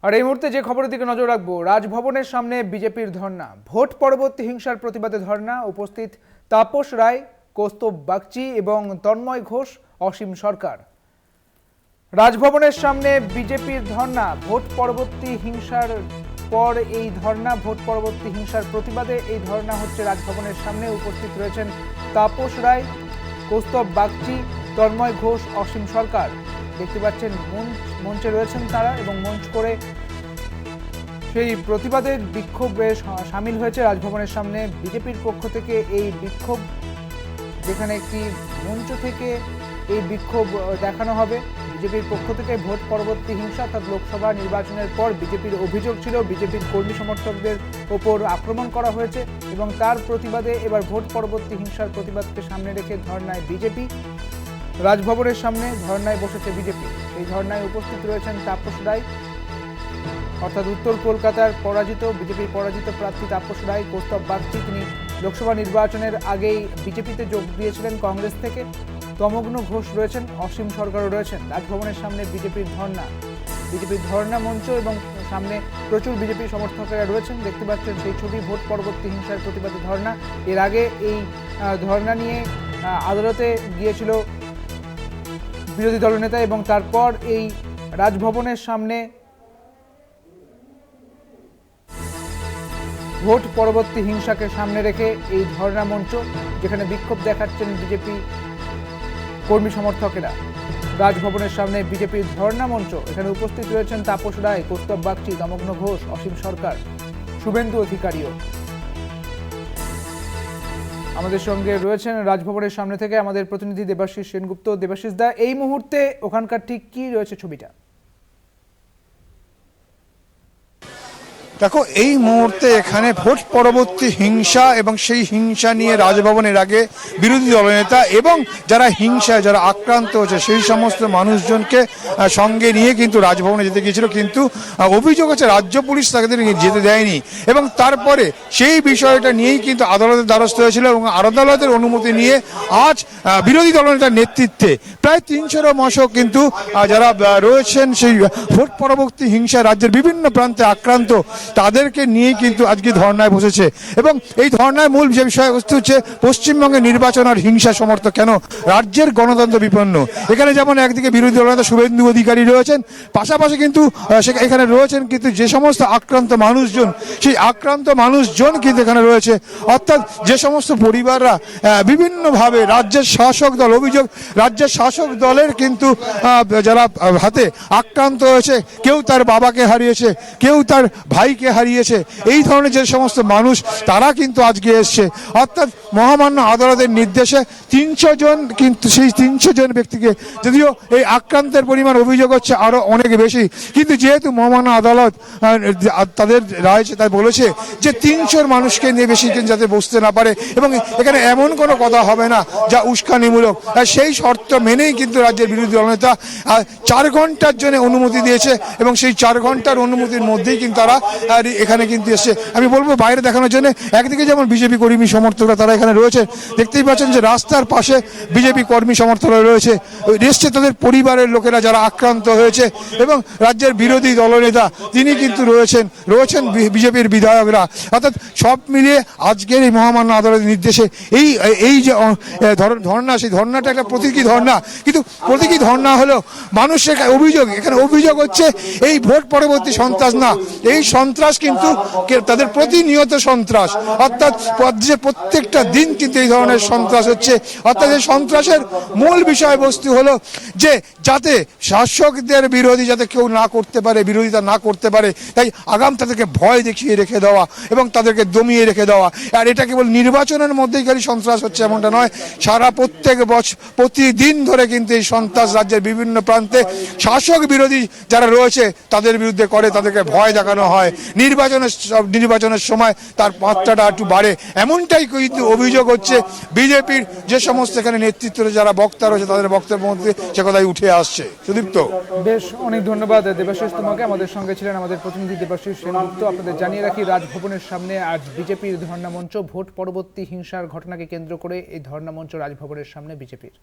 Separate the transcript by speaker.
Speaker 1: আর এই মুহূর্তে যে খবরের দিকে নজর রাখবো, রাজভবনের সামনে বিজেপির ধর্ণা, ভোট পরবর্তী হিংসার প্রতিবাদে ধর্ণা। উপস্থিত তাপস রায়, কৌস্তব বাগচি এবং তন্ময় ঘোষ, অসীম সরকার। রাজভবনের সামনে বিজেপির ধর্ণা, ভোট পরবর্তী হিংসার পর এই ধর্ণা, ভোট পরবর্তী হিংসার প্রতিবাদে এই ধর্ণা হচ্ছে রাজভবনের সামনে। উপস্থিত রয়েছেন তাপস রায়, কৌস্তব বাগচি, তন্ময় ঘোষ, অসীম সরকার। দেখতে পাচ্ছেন মঞ্চে রয়েছেন তারা এবং মঞ্চ করে সেই প্রতিবাদের বিক্ষোভে সামিল হয়েছে রাজভবনের সামনে বিজেপির পক্ষ থেকে। এই বিক্ষোভ, যেখানে একটি মঞ্চ থেকে এই বিক্ষোভ দেখানো হবে বিজেপির পক্ষ থেকে। ভোট পরবর্তী হিংসা অর্থাৎ লোকসভা নির্বাচনের পর বিজেপির অভিযোগ ছিল বিজেপির কর্মী সমর্থকদের ওপর আক্রমণ করা হয়েছে এবং তার প্রতিবাদে এবার ভোট পরবর্তী হিংসার প্রতিবাদকে সামনে রেখে ধর্নায় বিজেপি। রাজভবনের সামনে ধর্নায় বসেছে বিজেপি। সেই ধর্নায় উপস্থিত রয়েছেন তাপস রায়, অর্থাৎ উত্তর কলকাতার বিজেপির পরাজিত প্রার্থী তাপস রায়, কৌস্তব বাগচি, তিনি লোকসভা নির্বাচনের আগেই বিজেপিতে যোগ দিয়েছিলেন কংগ্রেস থেকে। তমগ্ন ঘোষ রয়েছেন, অসীম সরকারও রয়েছেন। রাজভবনের সামনে বিজেপির ধর্ণা মঞ্চ এবং সামনে প্রচুর বিজেপি সমর্থকেরা রয়েছেন। দেখতে পাচ্ছেন সেই ছবি, ভোট পরবর্তী হিংসার প্রতিবাদে ধর্ণা। এর আগে এই ধর্ণা নিয়ে আদালতে গিয়েছিল বিরোধী দলনেতা এবং তারপর এই রাজভবনের সামনে ভোট পরবর্তী হিংসাকে সামনে রেখে এই ধর্ণা মঞ্চ, যেখানে বিক্ষোভ দেখাচ্ছেন বিজেপি কর্মী সমর্থকেরা। রাজভবনের সামনে বিজেপির ধর্ণা মঞ্চ, এখানে উপস্থিত রয়েছেন তাপস রায়, কৌস্তব বাগচি, তমগ্ন ঘোষ, অসীম সরকার, শুভেন্দু অধিকারীও। আমাদের সঙ্গে রয়েছেন রাজভবনের সামনে থেকে আমাদের প্রতিনিধি দেবাশিস সেনগুপ্ত। দেবাশিস দা, এই মুহূর্তে ওখানকার ঠিক কি রয়েছে ছবিটা?
Speaker 2: দেখো, এই মুহূর্তে এখানে ভোট পরবর্তী হিংসা এবং সেই হিংসা নিয়ে রাজভবনের আগে বিরোধী দলনেতা এবং যারা আক্রান্ত হয়েছে সেই সমস্ত মানুষজনকে সঙ্গে নিয়ে কিন্তু রাজভবনে যেতে গিয়েছিল, কিন্তু অভিযোগ হচ্ছে রাজ্য পুলিশ তাদের যেতে দেয়নি এবং তারপরে সেই বিষয়টা নিয়েই কিন্তু আদালতের দ্বারস্থ হয়েছিল এবং আদালতের অনুমতি নিয়ে আজ বিরোধী দলনেতার নেতৃত্বে প্রায় ৩০০ মশক কিন্তু যারা রয়েছেন সেই ভোট পরবর্তী হিংসা রাজ্যের বিভিন্ন প্রান্তে আক্রান্ত, তাদেরকে নিয়ে কিন্তু আজকে ধর্নায় বসেছে। এবং এই ধর্নায় মূল যে বিষয়বস্তু হচ্ছে পশ্চিমবঙ্গের নির্বাচন আর হিংসা সমর্থক কেন, রাজ্যের গণতন্ত্র বিপন্ন। এখানে যেমন একদিকে বিরোধী দলনেতা শুভেন্দু অধিকারী রয়েছেন, পাশাপাশি কিন্তু এখানে রয়েছেন কিন্তু যে সমস্ত আক্রান্ত মানুষজন, সেই আক্রান্ত মানুষজন কিন্তু এখানে রয়েছে। অর্থাৎ যে সমস্ত পরিবাররা বিভিন্নভাবে রাজ্যের শাসক দল, অভিযোগ রাজ্যের শাসক দলের কিন্তু যারা হাতে আক্রান্ত হয়েছে, কেউ তার বাবাকে হারিয়েছে, কেউ তার ভাইকে হারিয়েছে, এই ধরনের যে সমস্ত মানুষ তারা কিন্তু আজকে এসছে। অর্থাৎ মহামান্য আদালতের নির্দেশে 300 জন, কিন্তু সেই 300 জন ব্যক্তিকে, যদিও এই আক্রান্তের পরিমাণ অভিযোগ হচ্ছে আরো অনেক বেশি, কিন্তু যেহেতু মহামান্য আদালত তাদের রায় তাই বলেছে যে 300 মানুষকে নিয়ে বেশি যাতে বসতে না পারে এবং এখানে এমন কোনো কথা হবে না যা উস্কানিমূলক, সেই শর্ত মেনেই কিন্তু রাজ্যের বিরোধী দলনেতা 4 ঘন্টার জন্য অনুমতি দিয়েছে এবং সেই 4 ঘন্টার অনুমতির মধ্যেই কিন্তু তারা এখানে কিন্তু এসছে। আমি বলবো বাইরে দেখানোর জন্য, একদিকে যেমন বিজেপি কর্মী সমর্থকরা তারা এখানে রয়েছে, দেখতেই পাচ্ছেন যে রাস্তার পাশে বিজেপি কর্মী সমর্থকরা রয়েছে, এসছে তাদের পরিবারের লোকেরা যারা আক্রান্ত হয়েছে এবং রাজ্যের বিরোধী দলনেতা তিনি কিন্তু রয়েছেন বিজেপির বিধায়করা। অর্থাৎ সব মিলিয়ে আজকের এই মহামান্য আদালতের নির্দেশে এই যে ধর্ণা, সেই ধর্ণাটা একটা প্রতীকী ধর্ণা, কিন্তু প্রতীকী ধর্ণা হলো মানুষের এখানে অভিযোগ হচ্ছে এই ভোট পরবর্তী সন্ত্রাস না, এই সন্ত্রাস কিন্তু তাদের প্রতিনিয়ত সন্ত্রাস। অর্থাৎ যে প্রত্যেকটা দিন কিন্তু এই ধরনের সন্ত্রাস হচ্ছে। অর্থাৎ এই সন্ত্রাসের মূল বিষয়বস্তু হলো যে যাতে শাসকদের বিরোধী যাতে কেউ না করতে পারে, বিরোধিতা না করতে পারে, তাই আগাম তাদেরকে ভয় দেখিয়ে রেখে দেওয়া এবং তাদেরকে দমিয়ে রেখে দেওয়া। আর এটা কেবল নির্বাচনের মধ্যেই খালি সন্ত্রাস হচ্ছে এমনটা নয়, প্রত্যেক বছর প্রতিদিন ধরে কিন্তু এই সন্ত্রাস রাজ্যের বিভিন্ন প্রান্তে শাসক বিরোধী যারা রয়েছে তাদের বিরুদ্ধে করে, তাদেরকে ভয় দেখানো হয়। নির্বাচনের সময় তার মাত্রাটা একটু বাড়ে, এমনটাই কিন্তু অভিযোগ হচ্ছে বিজেপির যে সমস্ত এখানে নেতৃত্বে যারা বক্তা রয়েছে তাদের বক্তব্যের মধ্যে সে কথাই উঠে আসছে। সুদীপ্ত,
Speaker 1: বেশ অনেক ধন্যবাদ দেবাশিস তোমাকে। আমাদের সঙ্গে ছিলেন আমাদের প্রতিনিধি দেবাশিস সেনগুপ্ত। আপনাদের জানিয়ে রাখি, রাজভবনের সামনে আজ বিজেপির ধর্ণা মঞ্চ। ভোট পরবর্তী হিংসার ঘটনাকে কেন্দ্র করে এই ধর্ণা মঞ্চ রাজভবনের সামনে বিজেপির।